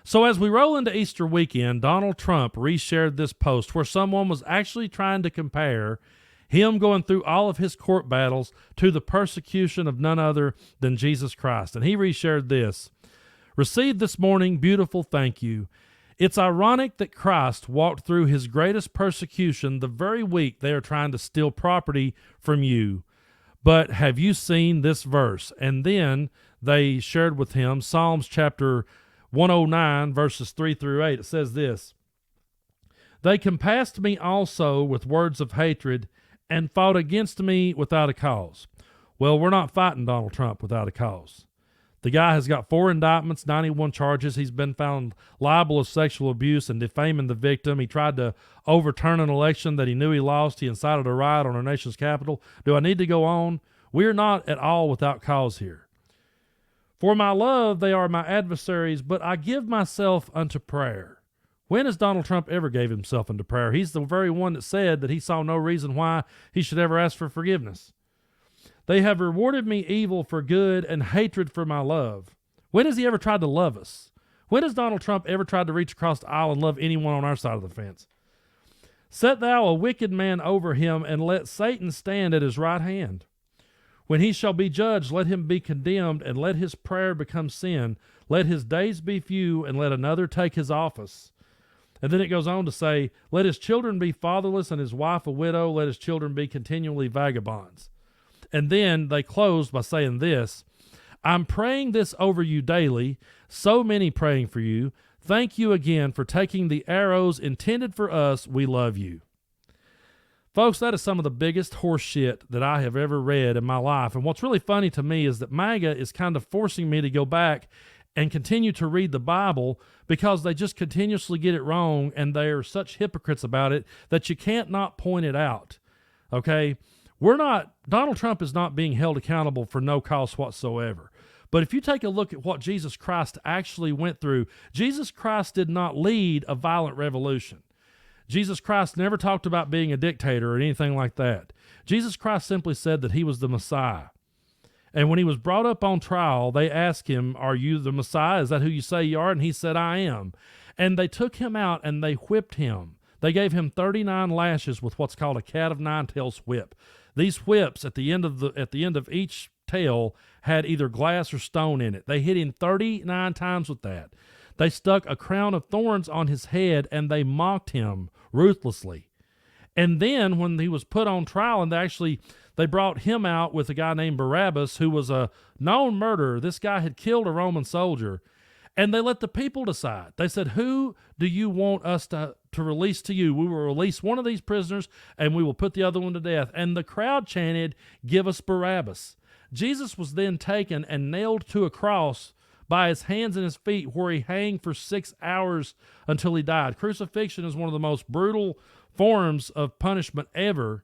So as we roll into Easter weekend, Donald Trump reshared this post where someone was actually trying to compare him going through all of his court battles to the persecution of none other than Jesus Christ. And he reshared this. Received this morning, beautiful thank you. It's ironic that Christ walked through his greatest persecution the very week they are trying to steal property from you. But have you seen this verse? And then they shared with him Psalms chapter 109, verses 3 through 8. It says this, They compassed me also with words of hatred and fought against me without a cause. Well, we're not fighting Donald Trump without a cause. The guy has got 4 indictments, 91 charges. He's been found liable of sexual abuse and defaming the victim. He tried to overturn an election that he knew he lost. He incited a riot on our nation's capital. Do I need to go on? We're not at all without cause here. For my love, they are my adversaries, but I give myself unto prayer. When has Donald Trump ever gave himself unto prayer? He's the very one that said that he saw no reason why he should ever ask for forgiveness. They have rewarded me evil for good and hatred for my love. When has he ever tried to love us? When has Donald Trump ever tried to reach across the aisle and love anyone on our side of the fence? Set thou a wicked man over him, and let Satan stand at his right hand. When he shall be judged, let him be condemned, and let his prayer become sin. Let his days be few, and let another take his office. And then it goes on to say, let his children be fatherless, and his wife a widow. Let his children be continually vagabonds. And then they closed by saying this, I'm praying this over you daily, so many praying for you. Thank you again for taking the arrows intended for us. We love you. Folks, that is some of the biggest horse shit that I have ever read in my life. And what's really funny to me is that MAGA is kind of forcing me to go back and continue to read the Bible because they just continuously get it wrong, and they're such hypocrites about it that you can't not point it out. Okay? Donald Trump is not being held accountable for no cause whatsoever. But if you take a look at what Jesus Christ actually went through, Jesus Christ did not lead a violent revolution. Jesus Christ never talked about being a dictator or anything like that. Jesus Christ simply said that he was the Messiah. And when he was brought up on trial, they asked him, are you the Messiah? Is that who you say you are? And he said, I am. And they took him out and they whipped him. They gave him 39 lashes with what's called a cat of nine tails whip. These whips at the end of each tail had either glass or stone in it. They hit him 39 times with that. They stuck a crown of thorns on his head and they mocked him ruthlessly. And then when he was put on trial, and they brought him out with a guy named Barabbas, who was a known murderer. This guy had killed a Roman soldier. And they let the people decide. They said, who do you want us to release to you? We will release one of these prisoners and we will put the other one to death. And the crowd chanted, give us Barabbas. Jesus was then taken and nailed to a cross by his hands and his feet, where he hung for 6 hours until he died. Crucifixion is one of the most brutal forms of punishment ever.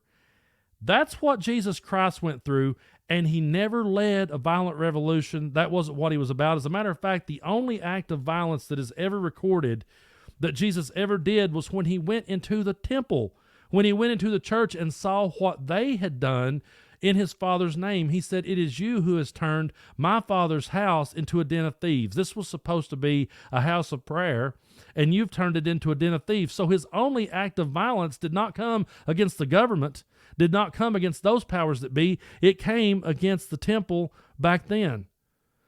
That's what Jesus Christ went through, and he never led a violent revolution. That wasn't what he was about. As a matter of fact, the only act of violence that is ever recorded that Jesus ever did was when he went into the temple, when he went into the church and saw what they had done in his Father's name. He said, it is you who has turned my Father's house into a den of thieves. This was supposed to be a house of prayer, and you've turned it into a den of thieves. So his only act of violence did not come against the government, did not come against those powers that be. It came against the temple back then.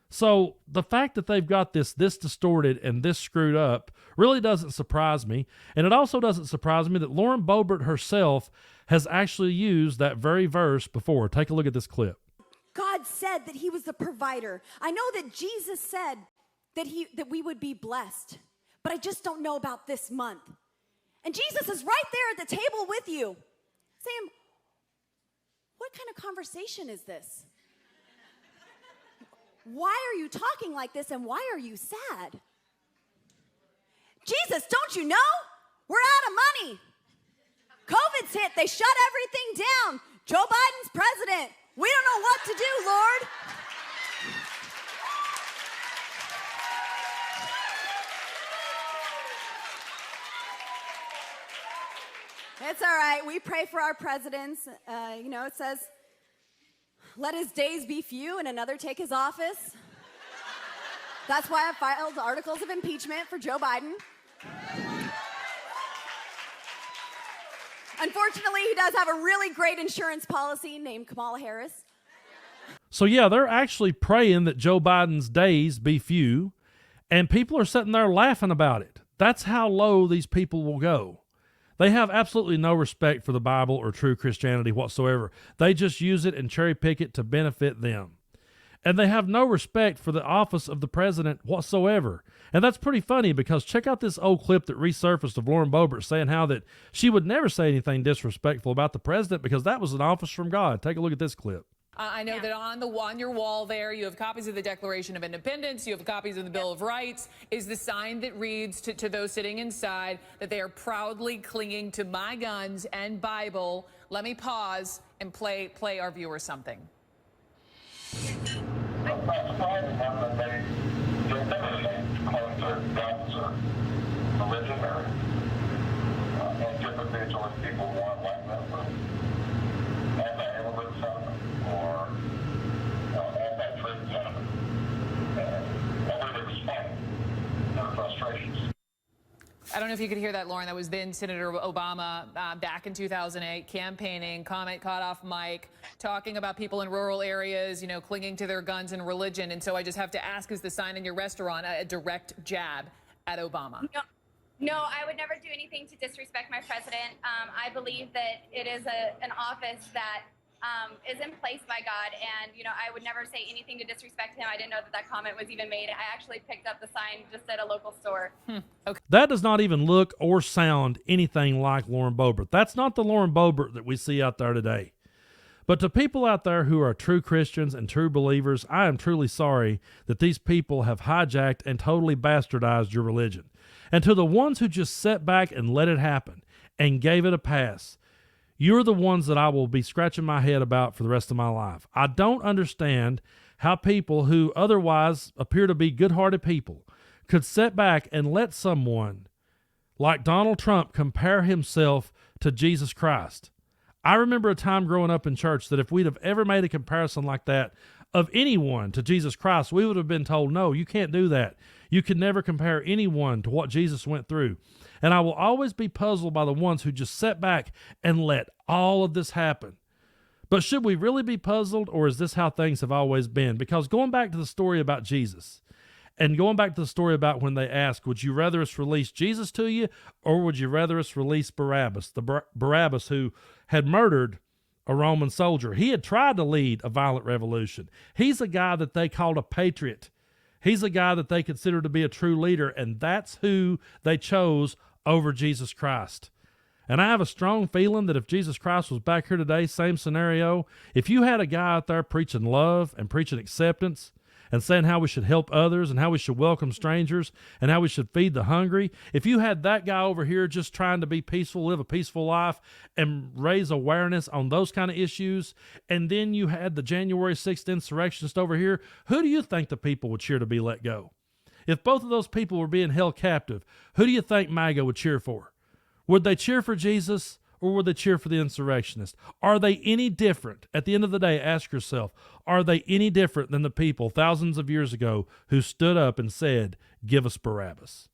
So the fact that they've got this distorted and this screwed up really doesn't surprise me. And it also doesn't surprise me that Lauren Boebert herself has actually used that very verse before. Take a look at this clip. God said that he was the provider. I know that Jesus said that we would be blessed, but I just don't know about this month. And Jesus is right there at the table with you, saying, what kind of conversation is this? Why are you talking like this, and why are you sad? Jesus, don't you know? We're out of money. COVID's hit. They shut everything down. Joe Biden's president. We don't know what to do, Lord. It's all right. We pray for our presidents. It says, let his days be few and another take his office. That's why I filed articles of impeachment for Joe Biden. Unfortunately, he does have a really great insurance policy named Kamala Harris. So yeah, they're actually praying that Joe Biden's days be few, and people are sitting there laughing about it. That's how low these people will go. They have absolutely no respect for the Bible or true Christianity whatsoever. They just use it and cherry pick it to benefit them. And they have no respect for the office of the president whatsoever. And that's pretty funny because check out this old clip that resurfaced of Lauren Boebert saying how that she would never say anything disrespectful about the president because that was an office from God. Take a look at this clip. I know that on your wall there, you have copies of the Declaration of Independence, you have copies of the Bill of Rights. Is the sign that reads to those sitting inside that they are proudly clinging to my guns and Bible? Let me pause and play our viewers something. I'm not surprising them that they don't claim to guns or religion or anti-vigilant people want like them, but anti-immigrant sentiment or anti-trade sentiment. And nobody would explain their frustrations. I don't know if you could hear that, Lauren. That was then Senator Obama back in 2008 campaigning, comment caught off mic, talking about people in rural areas, clinging to their guns and religion. And so I just have to ask, is the sign in your restaurant a direct jab at Obama? No, I would never do anything to disrespect my president. I believe that it is an office that is in place by God, and I would never say anything to disrespect him. I didn't know that comment was even made. I actually picked up the sign just at a local store. Okay. That does not even look or sound anything like Lauren Boebert. That's not the Lauren Boebert that we see out there today. But to people out there who are true Christians and true believers, I am truly sorry that these people have hijacked and totally bastardized your religion. And to the ones who just sat back and let it happen and gave it a pass, you're the ones that I will be scratching my head about for the rest of my life. I don't understand how people who otherwise appear to be good-hearted people could sit back and let someone like Donald Trump compare himself to Jesus Christ. I remember a time growing up in church that if we'd have ever made a comparison like that of anyone to Jesus Christ, we would have been told, no, you can't do that. You can never compare anyone to what Jesus went through. And I will always be puzzled by the ones who just sat back and let all of this happen. But should we really be puzzled, or is this how things have always been? Because going back to the story about Jesus, and going back to the story about when they asked, would you rather us release Jesus to you, or would you rather us release Barabbas, the Barabbas who had murdered a Roman soldier? He had tried to lead a violent revolution. He's a guy that they called a patriot. He's a guy that they consider to be a true leader, and that's who they chose over Jesus Christ. And I have a strong feeling that if Jesus Christ was back here today, same scenario, if you had a guy out there preaching love and preaching acceptance and saying how we should help others and how we should welcome strangers and how we should feed the hungry, if you had that guy over here just trying to be peaceful, live a peaceful life, and raise awareness on those kind of issues, and then you had the January 6th insurrectionist over here, who do you think the people would cheer to be let go? If both of those people were being held captive, who do you think MAGA would cheer for? Would they cheer for Jesus, or would they cheer for the insurrectionist? Are they any different? At the end of the day, ask yourself, are they any different than the people thousands of years ago who stood up and said, give us Barabbas?